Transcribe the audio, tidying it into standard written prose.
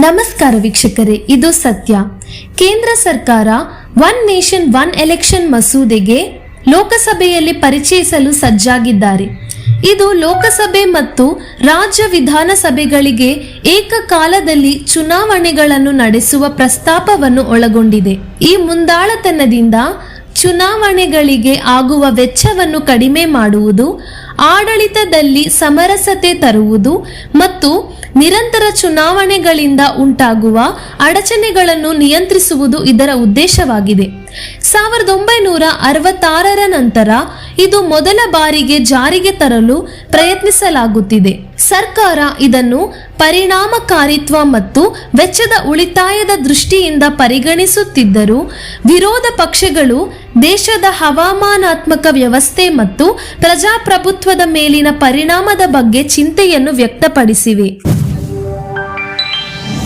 ನಮಸ್ಕಾರ ವೀಕ್ಷಕರೇ, ಇದು ಸತ್ಯ. ಕೇಂದ್ರ ಸರ್ಕಾರ ಒನ್ ನೇಷನ್ ಒನ್ ಎಲೆಕ್ಷನ್ ಮಸೂದೆಗೆ ಲೋಕಸಭೆಯಲ್ಲಿ ಪರಿಚಯಿಸಲು ಸಜ್ಜಾಗಿದ್ದಾರೆ. ಇದು ಲೋಕಸಭೆ ಮತ್ತು ರಾಜ್ಯ ವಿಧಾನಸಭೆಗಳಿಗೆ ಏಕಕಾಲದಲ್ಲಿ ಚುನಾವಣೆಗಳನ್ನು ನಡೆಸುವ ಪ್ರಸ್ತಾಪವನ್ನು ಒಳಗೊಂಡಿದೆ. ಈ ಮುಂದಾಳತನದಿಂದ ಚುನಾವಣೆಗಳಿಗೆ ಆಗುವ ವೆಚ್ಚವನ್ನು ಕಡಿಮೆ ಮಾಡುವುದು, ಆಡಳಿತದಲ್ಲಿ ಸಮರಸತೆ ತರುವುದು ಮತ್ತು ನಿರಂತರ ಚುನಾವಣೆಗಳಿಂದ ಉಂಟಾಗುವ ಅಡಚಣೆಗಳನ್ನು ನಿಯಂತ್ರಿಸುವುದು ಇದರ ಉದ್ದೇಶವಾಗಿದೆ. 1966ರ ನಂತರ ಇದು ಮೊದಲ ಬಾರಿಗೆ ಜಾರಿಗೆ ತರಲು ಪ್ರಯತ್ನಿಸಲಾಗುತ್ತಿದೆ. ಸರ್ಕಾರ ಇದನ್ನು ಪರಿಣಾಮಕಾರಿತ್ವ ಮತ್ತು ವೆಚ್ಚದ ಉಳಿತಾಯದ ದೃಷ್ಟಿಯಿಂದ ಪರಿಗಣಿಸುತ್ತಿದ್ದರೂ ವಿರೋಧ ಪಕ್ಷಗಳು ದೇಶದ ಹವಾಮಾನಾತ್ಮಕ ವ್ಯವಸ್ಥೆ ಮತ್ತು ಪ್ರಜಾಪ್ರಭುತ್ವದ ಮೇಲಿನ ಪರಿಣಾಮದ ಬಗ್ಗೆ ಚಿಂತೆಯನ್ನು ವ್ಯಕ್ತಪಡಿಸಿವೆ.